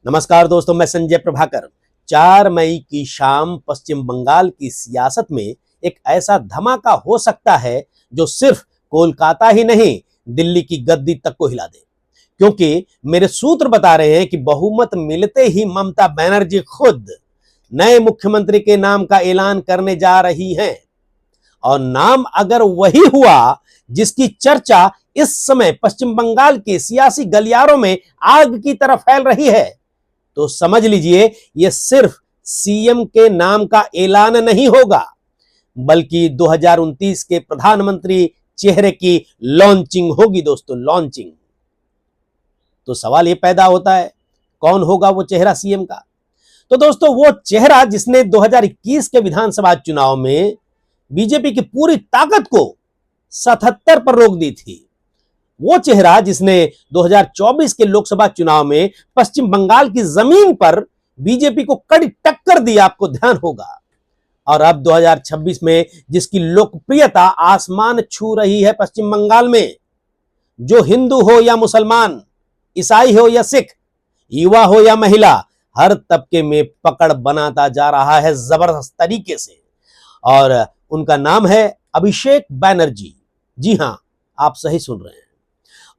नमस्कार दोस्तों, मैं संजय प्रभाकर। 4 मई की शाम पश्चिम बंगाल की सियासत में एक ऐसा धमाका हो सकता है जो सिर्फ कोलकाता ही नहीं, दिल्ली की गद्दी तक को हिला दे। क्योंकि मेरे सूत्र बता रहे हैं कि बहुमत मिलते ही ममता बनर्जी खुद नए मुख्यमंत्री के नाम का ऐलान करने जा रही हैं। और नाम अगर वही हुआ जिसकी चर्चा इस समय पश्चिम बंगाल के सियासी गलियारों में आग की तरह फैल रही है, तो समझ लीजिए यह सिर्फ सीएम के नाम का ऐलान नहीं होगा, बल्कि 2029 के प्रधानमंत्री चेहरे की लॉन्चिंग होगी। दोस्तों, लॉन्चिंग। तो सवाल यह पैदा होता है, कौन होगा वो चेहरा सीएम का? तो दोस्तों, वो चेहरा जिसने 2021 के विधानसभा चुनाव में बीजेपी की पूरी ताकत को 77 पर रोक दी थी, वो चेहरा जिसने 2024 के लोकसभा चुनाव में पश्चिम बंगाल की जमीन पर बीजेपी को कड़ी टक्कर दी, आपको ध्यान होगा। और अब 2026 में जिसकी लोकप्रियता आसमान छू रही है पश्चिम बंगाल में, जो हिंदू हो या मुसलमान, ईसाई हो या सिख, युवा हो या महिला, हर तबके में पकड़ बनाता जा रहा है जबरदस्त तरीके से। और उनका नाम है अभिषेक बैनर्जी। जी हां, आप सही सुन रहे हैं।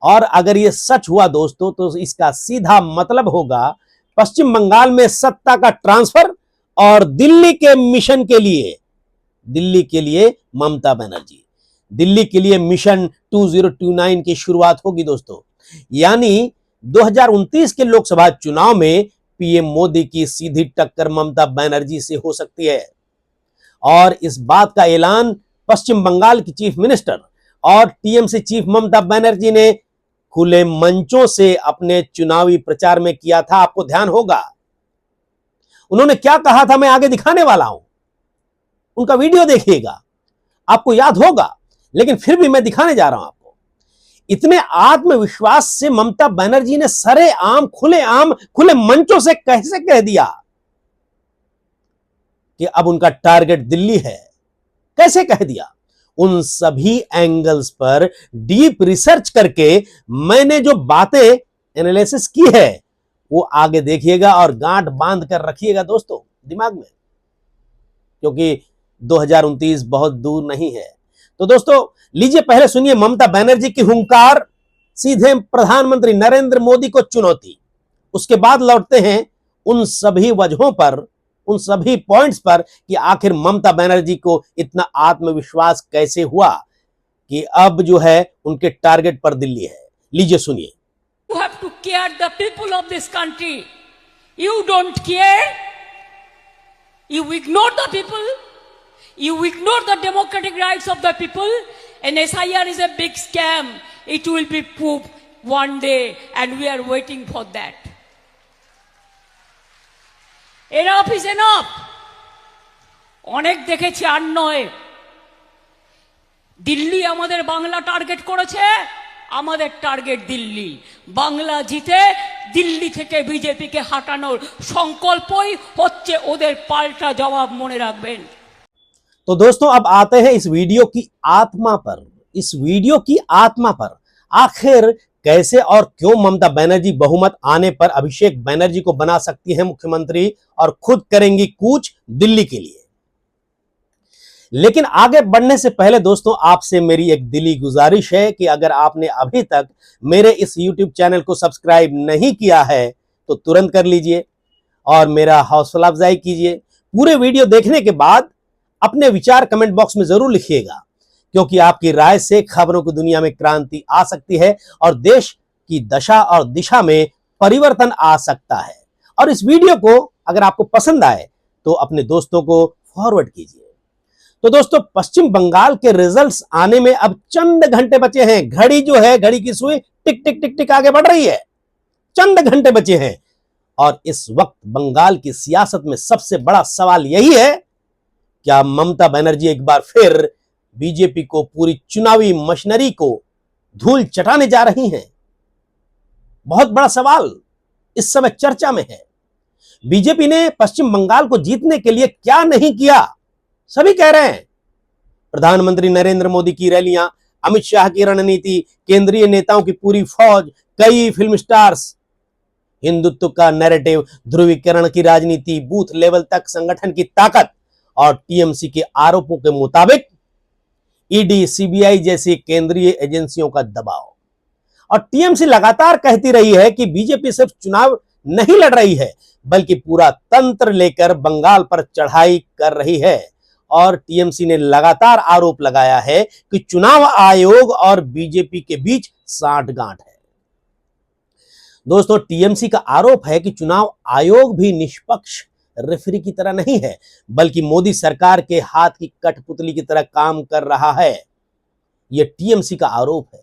और अगर यह सच हुआ दोस्तों, तो इसका सीधा मतलब होगा पश्चिम बंगाल में सत्ता का ट्रांसफर और दिल्ली के मिशन के लिए ममता बनर्जी, दिल्ली के लिए मिशन 2029 की शुरुआत होगी दोस्तों। यानी 2029 के लोकसभा चुनाव में पीएम मोदी की सीधी टक्कर ममता बनर्जी से हो सकती है। और इस बात का ऐलान पश्चिम बंगाल की चीफ मिनिस्टर और टीएमसी चीफ ममता बनर्जी ने खुले मंचों से अपने चुनावी प्रचार में किया था, आपको ध्यान होगा। उन्होंने क्या कहा था मैं आगे दिखाने वाला हूं, उनका वीडियो देखिएगा, आपको याद होगा, लेकिन फिर भी मैं दिखाने जा रहा हूं आपको। इतने आत्मविश्वास से ममता बनर्जी ने सरेआम खुले मंचों से कैसे कह दिया कि अब उनका टारगेट दिल्ली है? कैसे कह दिया? उन सभी एंगल्स पर डीप रिसर्च करके मैंने जो बातें एनालिसिस की है, वो आगे देखिएगा और गांठ बांध कर रखिएगा दोस्तों दिमाग में, क्योंकि 2029 बहुत दूर नहीं है। तो दोस्तों, लीजिए पहले सुनिए ममता बनर्जी की हुंकार, सीधे प्रधानमंत्री नरेंद्र मोदी को चुनौती। उसके बाद लौटते हैं उन सभी वजहों पर, उन सभी पॉइंट्स पर कि आखिर ममता बनर्जी को इतना आत्मविश्वास कैसे हुआ कि अब जो है उनके टारगेट पर दिल्ली है। लीजिए सुनिए। You have to care the people of this country. You don't care. You ignore the people. You ignore the democratic rights of the people. And SIR is a big scam. It will be proved one day, and we are waiting for that. Enough is enough. অনেক দেখেছি আর নয়। দিল্লি আমাদের Bangla target করেছে, আমাদের target Delhi. Bangla জিতে দিল্লি থেকে বিজেপিকে হটানোর সংকল্পই হচ্ছে ওদের পাল্টা জবাব, মনে রাখবেন। तो दोस्तों, अब आते हैं इस वीडियो की आत्मा पर। इस वीडियो की आत्मा पर आखिर कैसे और क्यों ममता बनर्जी बहुमत आने पर अभिषेक बनर्जी को बना सकती है मुख्यमंत्री और खुद करेंगी कूच दिल्ली के लिए। लेकिन आगे बढ़ने से पहले दोस्तों, आपसे मेरी एक दिली गुजारिश है कि अगर आपने अभी तक मेरे इस YouTube चैनल को सब्सक्राइब नहीं किया है तो तुरंत कर लीजिए और मेरा हौसला अफजाई कीजिए। पूरे वीडियो देखने के बाद अपने विचार कमेंट बॉक्स में जरूर लिखिएगा, क्योंकि आपकी राय से खबरों की दुनिया में क्रांति आ सकती है और देश की दशा और दिशा में परिवर्तन आ सकता है। और इस वीडियो को अगर आपको पसंद आए तो अपने दोस्तों को फॉरवर्ड कीजिए। तो दोस्तों, पश्चिम बंगाल के रिजल्ट्स आने में अब चंद घंटे बचे हैं। घड़ी जो है, घड़ी की सुई टिक टिक टिक टिक आगे बढ़ रही है, चंद घंटे बचे हैं। और इस वक्त बंगाल की सियासत में सबसे बड़ा सवाल यही है, क्या ममता बनर्जी एक बार फिर बीजेपी को पूरी चुनावी मशीनरी को धूल चटाने जा रही हैं? बहुत बड़ा सवाल इस समय चर्चा में है। बीजेपी ने पश्चिम बंगाल को जीतने के लिए क्या नहीं किया, सभी कह रहे हैं। प्रधानमंत्री नरेंद्र मोदी की रैलियां, अमित शाह की रणनीति, केंद्रीय नेताओं की पूरी फौज, कई फिल्म स्टार्स, हिंदुत्व का नैरेटिव, ध्रुवीकरण की राजनीति, बूथ लेवल तक संगठन की ताकत और टीएमसी के आरोपों के मुताबिक ईडी, सीबीआई जैसी केंद्रीय एजेंसियों का दबाव। और टीएमसी लगातार कहती रही है कि बीजेपी सिर्फ चुनाव नहीं लड़ रही है बल्कि पूरा तंत्र लेकर बंगाल पर चढ़ाई कर रही है। और टीएमसी ने लगातार आरोप लगाया है कि चुनाव आयोग और बीजेपी के बीच सांठगांठ है। दोस्तों, टीएमसी का आरोप है कि चुनाव आयोग भी निष्पक्ष रेफरी की तरह नहीं है बल्कि मोदी सरकार के हाथ की कठपुतली की तरह काम कर रहा है। यह टीएमसी का आरोप है।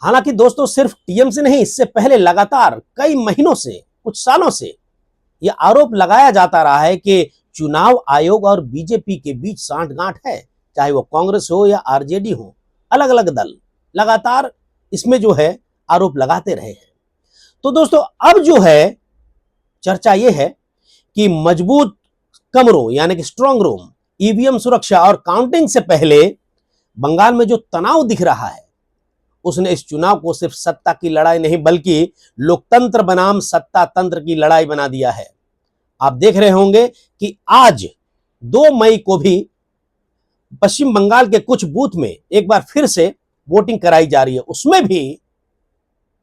हालांकि दोस्तों, सिर्फ टीएमसी नहीं, इससे पहले लगातार कई महीनों से, कुछ सालों से यह आरोप लगाया जाता रहा है कि चुनाव आयोग और बीजेपी के बीच सांठगांठ है, चाहे वो कांग्रेस हो या आरजेडी हो। अलग अलग दल लगातार इसमें जो है आरोप लगाते रहे हैं। तो दोस्तों, अब जो है चर्चा यह है कि मजबूत कमरों यानी कि स्ट्रांग रूम, ईवीएम सुरक्षा और काउंटिंग से पहले बंगाल में जो तनाव दिख रहा है उसने इस चुनाव को सिर्फ सत्ता की लड़ाई नहीं बल्कि लोकतंत्र बनाम सत्ता तंत्र की लड़ाई बना दिया है। आप देख रहे होंगे कि आज 2 मई को भी पश्चिम बंगाल के कुछ बूथ में एक बार फिर से वोटिंग कराई जा रही है। उसमें भी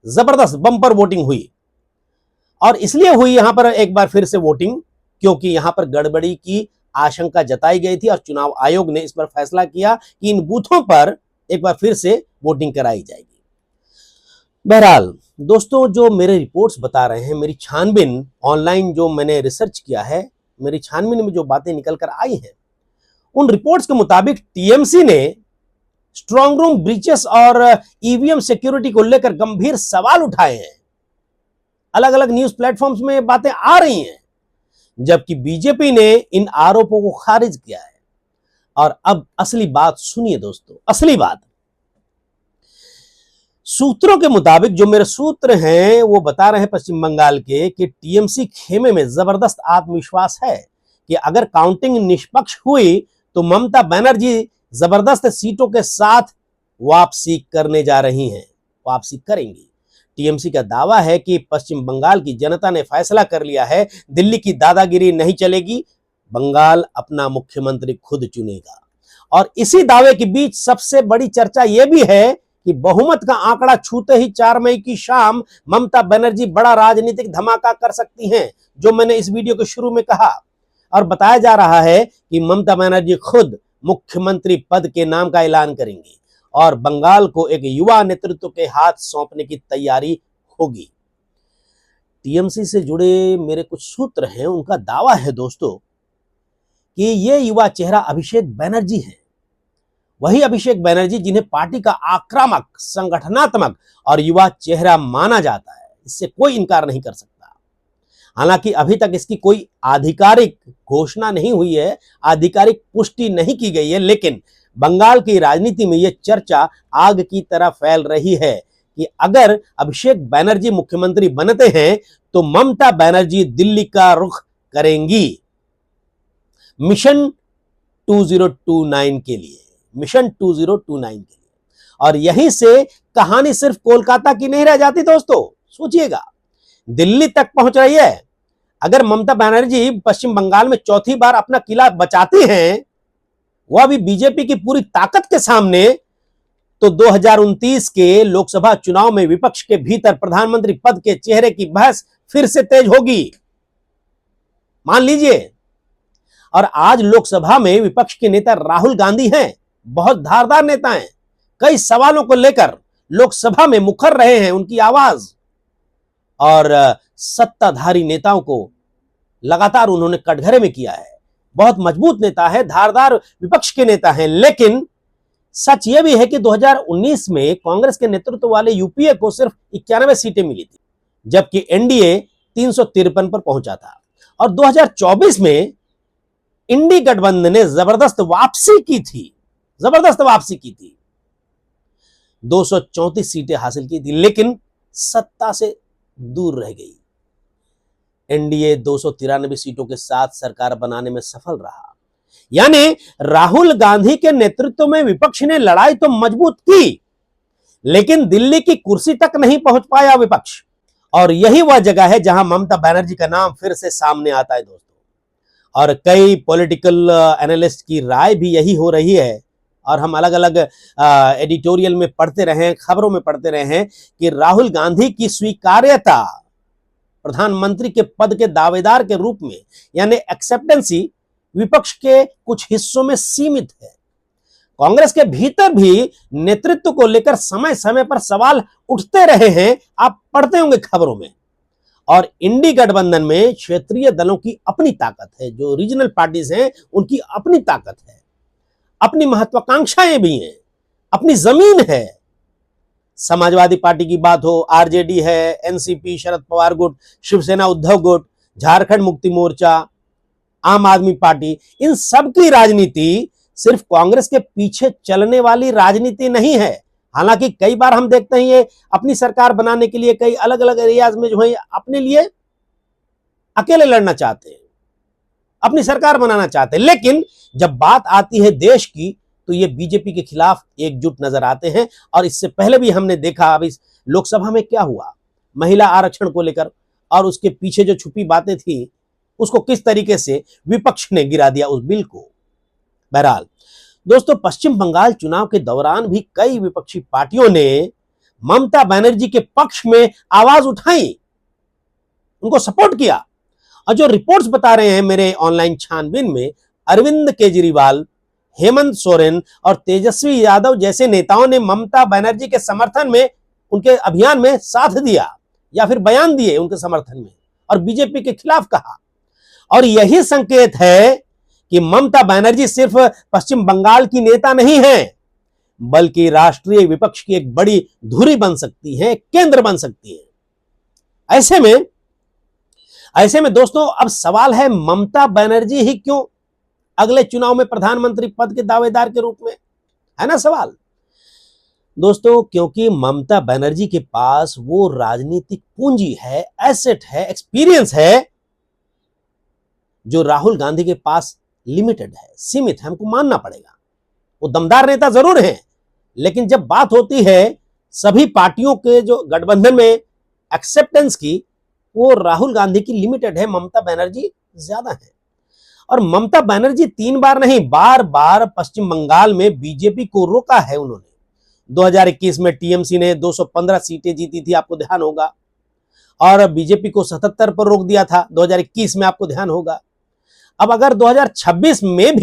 जबरदस्त बम्पर वोटिंग हुई। और इसलिए हुई यहां पर एक बार फिर से वोटिंग क्योंकि यहां पर गड़बड़ी की आशंका जताई गई थी और चुनाव आयोग ने इस पर फैसला किया कि इन बूथों पर एक बार फिर से वोटिंग कराई जाएगी। बहरहाल दोस्तों, जो मेरे रिपोर्ट्स बता रहे हैं, मेरी छानबीन ऑनलाइन जो मैंने रिसर्च किया है, मेरी छानबीन में जो बातें निकल कर आई हैं, उन रिपोर्ट्स के मुताबिक टीएमसी ने स्ट्रांग रूम ब्रीचेस और ईवीएम सिक्योरिटी को लेकर गंभीर सवाल उठाए हैं। अलग अलग न्यूज प्लेटफॉर्म्स में बातें आ रही हैं, जबकि बीजेपी ने इन आरोपों को खारिज किया है। और अब असली बात सुनिए दोस्तों, असली बात। सूत्रों के मुताबिक, जो मेरे सूत्र हैं वो बता रहे हैं पश्चिम बंगाल के, कि टीएमसी खेमे में जबरदस्त आत्मविश्वास है कि अगर काउंटिंग निष्पक्ष हुई तो ममता बनर्जी जबरदस्त सीटों के साथ वापसी करने जा रही हैं, वापसी करेंगी। टीएमसी का दावा है कि पश्चिम बंगाल की जनता ने फैसला कर लिया है, दिल्ली की दादागिरी नहीं चलेगी, बंगाल अपना मुख्यमंत्री खुद चुनेगा। और इसी दावे के बीच सबसे बड़ी चर्चा यह भी है कि बहुमत का आंकड़ा छूते ही 4 मई की शाम ममता बनर्जी बड़ा राजनीतिक धमाका कर सकती हैं, जो मैंने इस वीडियो के शुरू में कहा। और बताया जा रहा है कि ममता बनर्जी खुद मुख्यमंत्री पद के नाम का ऐलान करेंगी और बंगाल को एक युवा नेतृत्व के हाथ सौंपने की तैयारी होगी। टीएमसी से जुड़े मेरे कुछ सूत्र हैं, उनका दावा है दोस्तों कि ये युवा चेहरा अभिषेक बनर्जी है। वही अभिषेक बनर्जी जिन्हें पार्टी का आक्रामक, संगठनात्मक और युवा चेहरा माना जाता है, इससे कोई इनकार नहीं कर सकता। हालांकि अभी तक इसकी कोई आधिकारिक घोषणा नहीं हुई है, आधिकारिक पुष्टि नहीं की गई है, लेकिन बंगाल की राजनीति में यह चर्चा आग की तरह फैल रही है कि अगर अभिषेक बनर्जी मुख्यमंत्री बनते हैं तो ममता बनर्जी दिल्ली का रुख करेंगी मिशन 2029 के लिए, मिशन 2029 के लिए। और यहीं से कहानी सिर्फ कोलकाता की नहीं रह जाती दोस्तों, सोचिएगा, दिल्ली तक पहुंच रही है। अगर ममता बनर्जी पश्चिम बंगाल में चौथी बार अपना किला बचाती हैं, वह भी बीजेपी की पूरी ताकत के सामने, तो 2029 के लोकसभा चुनाव में विपक्ष के भीतर प्रधानमंत्री पद के चेहरे की बहस फिर से तेज होगी, मान लीजिए। और आज लोकसभा में विपक्ष के नेता राहुल गांधी हैं, बहुत धारदार नेता हैं, कई सवालों को लेकर लोकसभा में मुखर रहे हैं, उनकी आवाज। और सत्ताधारी नेताओं को लगातार उन्होंने कटघरे में किया है। बहुत मजबूत नेता है, धारदार विपक्ष के नेता हैं। लेकिन सच यह भी है कि 2019 में कांग्रेस के नेतृत्व वाले यूपीए को सिर्फ 91 सीटें मिली थी, जबकि एनडीए 353 पर पहुंचा था। और 2024 में इंडी गठबंधन ने जबरदस्त वापसी की थी, 234 सीटें हासिल की थी, लेकिन सत्ता से दूर रह गई। एनडीए 293 सीटों के साथ सरकार बनाने में सफल रहा। यानी राहुल गांधी के नेतृत्व में विपक्ष ने लड़ाई तो मजबूत की, लेकिन दिल्ली की कुर्सी तक नहीं पहुंच पाया विपक्ष। और यही वह जगह है जहां ममता बनर्जी का नाम फिर से सामने आता है दोस्तों। और कई पॉलिटिकल एनालिस्ट की राय भी यही हो रही है, और हम अलग अलग एडिटोरियल में पढ़ते रहे, खबरों में पढ़ते रहे हैं कि राहुल गांधी की स्वीकार्यता प्रधानमंत्री के पद के दावेदार के रूप में, यानी एक्सेप्टेंसी, विपक्ष के कुछ हिस्सों में सीमित है। कांग्रेस के भीतर भी नेतृत्व को लेकर समय समय पर सवाल उठते रहे हैं, आप पढ़ते होंगे खबरों में। और इंडी गठबंधन में क्षेत्रीय दलों की अपनी ताकत है, जो रीजनल पार्टीज हैं उनकी अपनी ताकत है, अपनी महत्वाकांक्षाएं भी हैं, अपनी जमीन है। समाजवादी पार्टी की बात हो, आरजेडी है, एनसीपी शरद पवार गुट, शिवसेना उद्धव गुट, झारखंड मुक्ति मोर्चा, आम आदमी पार्टी, इन सब की राजनीति सिर्फ कांग्रेस के पीछे चलने वाली राजनीति नहीं है। हालांकि कई बार हम देखते हैं ये अपनी सरकार बनाने के लिए कई अलग अलग एरियाज में जो है अपने लिए अकेले लड़ना चाहते हैं, अपनी सरकार बनाना चाहते हैं, लेकिन जब बात आती है देश की तो ये बीजेपी के खिलाफ एकजुट नजर आते हैं। और इससे पहले भी हमने देखा, अब इस लोकसभा में क्या हुआ महिला आरक्षण को लेकर, और उसके पीछे जो छुपी बातें थी उसको किस तरीके से विपक्ष ने गिरा दिया उस बिल को। बहरहाल दोस्तों, पश्चिम बंगाल चुनाव के दौरान भी कई विपक्षी पार्टियों ने ममता बनर्जी के पक्ष में आवाज उठाई, उनको सपोर्ट किया। और जो रिपोर्ट्स बता रहे हैं मेरे ऑनलाइन छानबीन में, अरविंद केजरीवाल, हेमंत सोरेन और तेजस्वी यादव जैसे नेताओं ने ममता बनर्जी के समर्थन में, उनके अभियान में साथ दिया या फिर बयान दिए उनके समर्थन में, और बीजेपी के खिलाफ कहा। और यही संकेत है कि ममता बनर्जी सिर्फ पश्चिम बंगाल की नेता नहीं है, बल्कि राष्ट्रीय विपक्ष की एक बड़ी धुरी बन सकती है, केंद्र बन सकती है। ऐसे में दोस्तों, अब सवाल है ममता बनर्जी ही क्यों अगले चुनाव में प्रधानमंत्री पद के दावेदार के रूप में, है ना सवाल दोस्तों। क्योंकि ममता बनर्जी के पास वो राजनीतिक पूंजी है, एसेट है, एक्सपीरियंस है, जो राहुल गांधी के पास लिमिटेड है, सीमित है, हमको मानना पड़ेगा। वो दमदार नेता जरूर हैं, लेकिन जब बात होती है सभी पार्टियों के जो गठबंधन में एक्सेप्टेंस की, वो राहुल गांधी की लिमिटेड है, ममता बनर्जी ज्यादा है। और ममता बनर्जी 3 बार नहीं, बार बार पश्चिम बंगाल में बीजेपी को रोका है उन्होंने। 2021 में टीएमसी ने 215 सीटें जीती थी, आपको ध्यान होगा, और बीजेपी को 77 पर रोक दिया था 2021 में, आपको ध्यान होगा। अब अगर 2026 में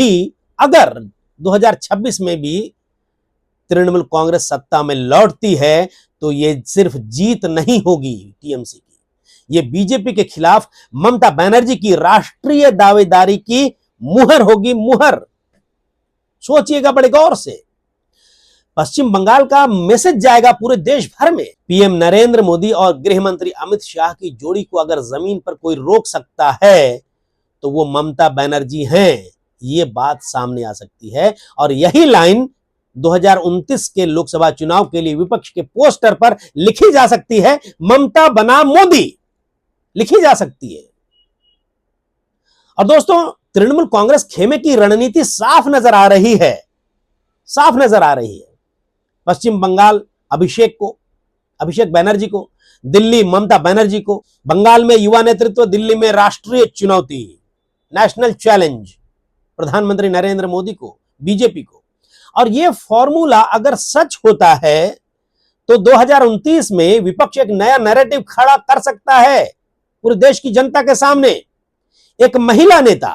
भी तृणमूल कांग्रेस सत्ता में लौटती है, तो ये सिर्फ जीत नहीं होगी टीएमसी की, ये बीजेपी के खिलाफ ममता बनर्जी की राष्ट्रीय दावेदारी की मुहर होगी, मुहर। सोचिएगा बड़े गौर से। पश्चिम बंगाल का मैसेज जाएगा पूरे देश भर में। पीएम नरेंद्र मोदी और गृह मंत्री अमित शाह की जोड़ी को अगर जमीन पर कोई रोक सकता है तो वो ममता बनर्जी हैं, ये बात सामने आ सकती है। और यही लाइन 2029 के लोकसभा चुनाव के लिए विपक्ष के पोस्टर पर लिखी जा सकती है, ममता बना मोदी, लिखी जा सकती है। और दोस्तों, तृणमूल कांग्रेस खेमे की रणनीति साफ नजर आ रही है, साफ नजर आ रही है। पश्चिम बंगाल अभिषेक बनर्जी को, दिल्ली ममता बनर्जी को, बंगाल में युवा नेतृत्व, दिल्ली में राष्ट्रीय चुनौती, नेशनल चैलेंज प्रधानमंत्री नरेंद्र मोदी को, बीजेपी को। और यह फॉर्मूला अगर सच होता है तो 2029 में विपक्ष एक नया नैरेटिव खड़ा कर सकता है पूरे देश की जनता के सामने। एक महिला नेता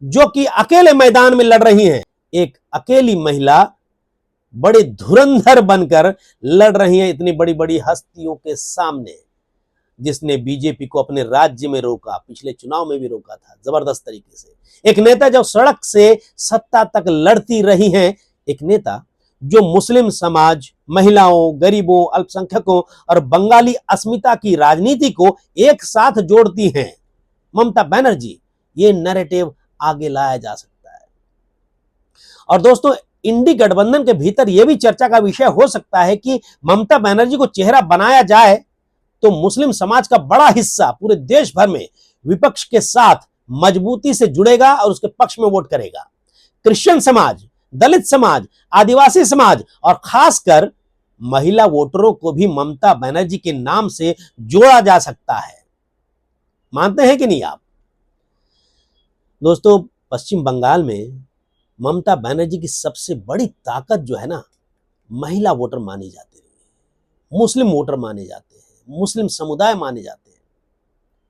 जो कि अकेले मैदान में लड़ रही हैं, एक अकेली महिला बड़े धुरंधर बनकर लड़ रही है इतनी बड़ी बड़ी हस्तियों के सामने, जिसने बीजेपी को अपने राज्य में रोका, पिछले चुनाव में भी रोका था जबरदस्त तरीके से। एक नेता जो सड़क से सत्ता तक लड़ती रही हैं, एक नेता जो मुस्लिम समाज, महिलाओं, गरीबों, अल्पसंख्यकों और बंगाली अस्मिता की राजनीति को एक साथ जोड़ती हैं, ममता बनर्जी। ये नैरेटिव आगे लाया जा सकता है। और दोस्तों, इंडी गठबंधन के भीतर यह भी चर्चा का विषय हो सकता है कि ममता बनर्जी को चेहरा बनाया जाए तो मुस्लिम समाज का बड़ा हिस्सा पूरे देश भर में विपक्ष के साथ मजबूती से जुड़ेगा और उसके पक्ष में वोट करेगा। क्रिश्चियन समाज, दलित समाज, आदिवासी समाज और खासकर महिला वोटरों को भी ममता बनर्जी के नाम से जोड़ा जा सकता है। मानते हैं कि नहीं आप? दोस्तों, पश्चिम बंगाल में ममता बनर्जी की सबसे बड़ी ताकत जो है ना, महिला वोटर मानी जाती है, मुस्लिम वोटर माने जाते हैं, मुस्लिम समुदाय माने जाते हैं,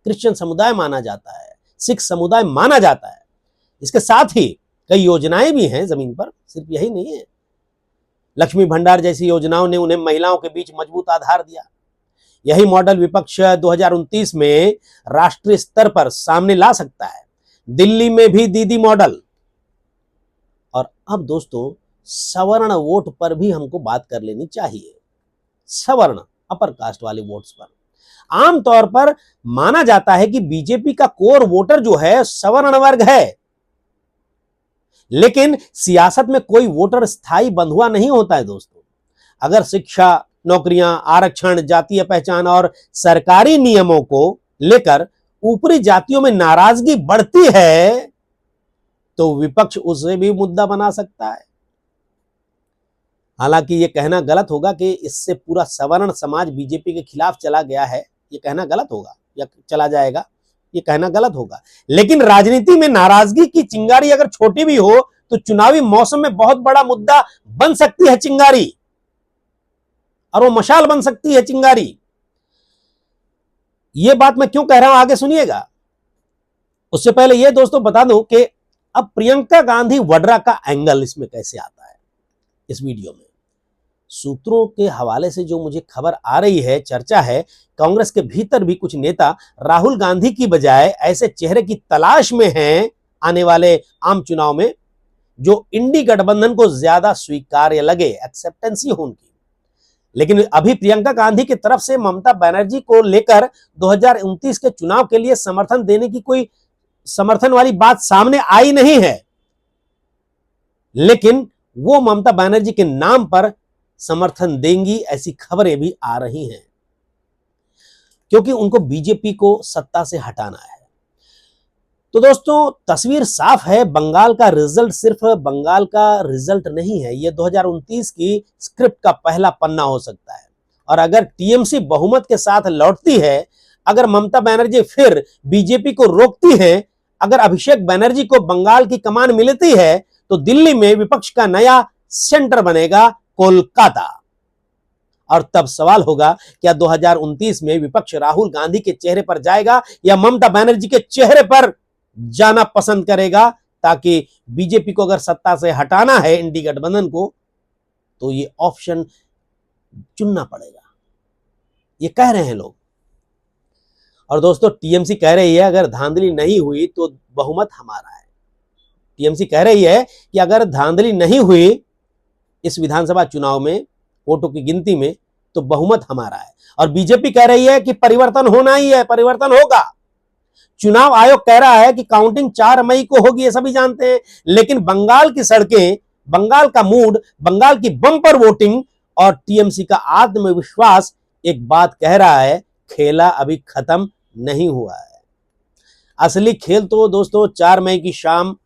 क्रिश्चियन समुदाय माना जाता है, सिख समुदाय माना जाता है। इसके साथ ही कई योजनाएं भी हैं जमीन पर, सिर्फ यही नहीं है। लक्ष्मी भंडार जैसी योजनाओं ने उन्हें महिलाओं के बीच मजबूत आधार दिया। यही मॉडल विपक्ष 2029 में राष्ट्रीय स्तर पर सामने ला सकता है। दिल्ली में भी दीदी मॉडल। और अब दोस्तों, सवर्ण वोट पर भी हमको बात कर लेनी चाहिए। सवर्ण, अपर कास्ट वाले वोट्स पर आमतौर पर माना जाता है कि बीजेपी का कोर वोटर जो है सवर्ण वर्ग है, लेकिन सियासत में कोई वोटर स्थायी बंधुआ नहीं होता है दोस्तों। अगर शिक्षा, नौकरियां, आरक्षण, जातीय पहचान और सरकारी नियमों को लेकर ऊपरी जातियों में नाराजगी बढ़ती है तो विपक्ष उसे भी मुद्दा बना सकता है। हालांकि यह कहना गलत होगा कि इससे पूरा सवर्ण समाज बीजेपी के खिलाफ चला गया है। यह कहना गलत होगा या चला जाएगा, यह कहना गलत होगा। लेकिन राजनीति में नाराजगी की चिंगारी अगर छोटी भी हो तो चुनावी मौसम में बहुत बड़ा मुद्दा बन सकती है चिंगारी, और वो मशाल बन सकती है चिंगारी। यह बात मैं क्यों कह रहा हूं, आगे सुनिएगा। उससे पहले यह दोस्तों बता दूं कि अब प्रियंका गांधी वड्रा का एंगल इसमें कैसे आता है। इस वीडियो में सूत्रों के हवाले से जो मुझे खबर आ रही है, चर्चा है, कांग्रेस के भीतर भी कुछ नेता राहुल गांधी की बजाय ऐसे चेहरे की तलाश में हैं आने वाले आम चुनाव में जो इंडी गठबंधन को ज्यादा स्वीकार्य लगे, एक्सेप्टेंसी हो उनकी। लेकिन अभी प्रियंका गांधी की तरफ से ममता बनर्जी को लेकर 2029 के चुनाव के लिए समर्थन देने की कोई समर्थन वाली बात सामने आई नहीं है, लेकिन वो ममता बनर्जी के नाम पर समर्थन देंगी, ऐसी खबरें भी आ रही हैं, क्योंकि उनको बीजेपी को सत्ता से हटाना है। तो दोस्तों, तस्वीर साफ है। बंगाल का रिजल्ट सिर्फ बंगाल का रिजल्ट नहीं है, यह 2029 की स्क्रिप्ट का पहला पन्ना हो सकता है। और अगर टीएमसी बहुमत के साथ लौटती है, अगर ममता बनर्जी फिर बीजेपी को रोकती है, अगर अभिषेक बनर्जी को बंगाल की कमान मिलती है, तो दिल्ली में विपक्ष का नया सेंटर बनेगा कोलकाता। और तब सवाल होगा, क्या 2029 में विपक्ष राहुल गांधी के चेहरे पर जाएगा या ममता बनर्जी के चेहरे पर जाना पसंद करेगा, ताकि बीजेपी को अगर सत्ता से हटाना है, इंडी गठबंधन को, तो ये ऑप्शन चुनना पड़ेगा। ये कह रहे हैं लोग। और दोस्तों, टीएमसी कह रही है अगर धांधली नहीं हुई तो बहुमत हमारा है। टीएमसी कह रही है कि अगर धांधली नहीं हुई इस विधानसभा चुनाव में वोटों की गिनती में तो बहुमत हमारा है। और बीजेपी कह रही है कि परिवर्तन होना ही है, परिवर्तन होगा। चुनाव आयोग कह रहा है कि काउंटिंग 4 मई को होगी, ये सभी जानते हैं। लेकिन बंगाल की सड़कें, बंगाल का मूड, बंगाल की बम्पर वोटिंग और टीएमसी का आत्मविश्वास एक बात कह रहा है, खेला अभी खत्म नहीं हुआ है। असली खेल तो दोस्तों 4 मई की शाम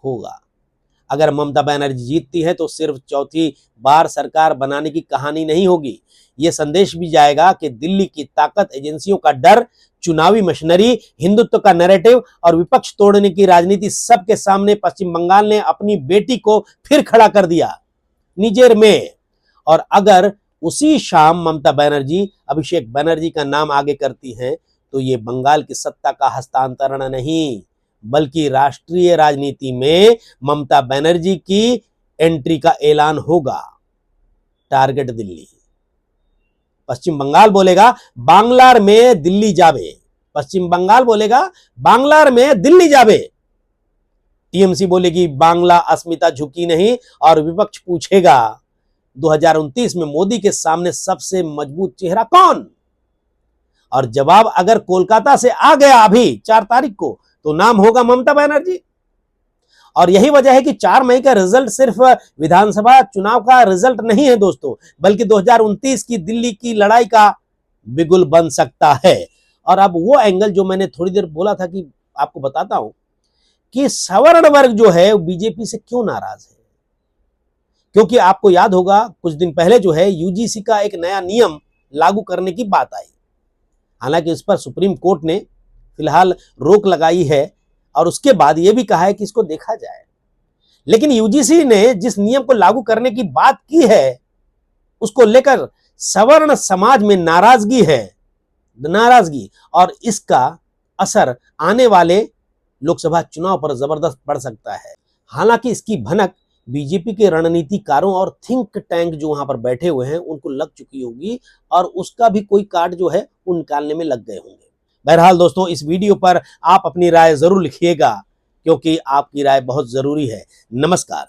होगा। अगर ममता बनर्जी जीतती है तो सिर्फ चौथी बार सरकार बनाने की कहानी नहीं होगी, यह संदेश भी जाएगा कि दिल्ली की ताकत, एजेंसियों का डर, चुनावी मशीनरी, हिंदुत्व का नैरेटिव और विपक्ष तोड़ने की राजनीति, सबके सामने पश्चिम बंगाल ने अपनी बेटी को फिर खड़ा कर दिया निजेर में। और अगर उसी शाम ममता बनर्जी अभिषेक बनर्जी का नाम आगे करती हैं तो ये बंगाल की सत्ता का हस्तांतरण नहीं, बल्कि राष्ट्रीय राजनीति में ममता बनर्जी की एंट्री का ऐलान होगा। टारगेट दिल्ली। पश्चिम बंगाल बोलेगा बांग्लार में दिल्ली जावे, पश्चिम बंगाल बोलेगा बांग्लार में दिल्ली जावे। टीएमसी बोलेगी बांग्ला अस्मिता झुकी नहीं, और विपक्ष पूछेगा 2029 में मोदी के सामने सबसे मजबूत चेहरा कौन? और जवाब अगर कोलकाता से आ गया अभी 4 तारीख को, तो नाम होगा ममता बनर्जी। और यही वजह है कि 4 मई का रिजल्ट सिर्फ विधानसभा चुनाव का रिजल्ट नहीं है दोस्तों, बल्कि 2029 की दिल्ली की लड़ाई का बिगुल बन सकता है। और अब वो एंगल जो मैंने थोड़ी देर बोला था कि आपको बताता हूं कि सवर्ण वर्ग जो है बीजेपी से क्यों नाराज है, क्योंकि आपको याद होगा कुछ दिन पहले जो है यूजीसी का एक नया नियम लागू करने की बात आई। हालांकि इस पर सुप्रीम कोर्ट ने फिलहाल रोक लगाई है और उसके बाद यह भी कहा है कि इसको देखा जाए। लेकिन यूजीसी ने जिस नियम को लागू करने की बात की है उसको लेकर सवर्ण समाज में नाराजगी और इसका असर आने वाले लोकसभा चुनाव पर जबरदस्त पड़ सकता है। हालांकि इसकी भनक बीजेपी के रणनीतिकारों और थिंक टैंक जो वहां पर बैठे हुए हैं उनको लग चुकी होगी और उसका भी कोई कार्ड जो है वो निकालने में लग गए होंगे। बहरहाल दोस्तों, इस वीडियो पर आप अपनी राय जरूर लिखिएगा क्योंकि आपकी राय बहुत जरूरी है। नमस्कार।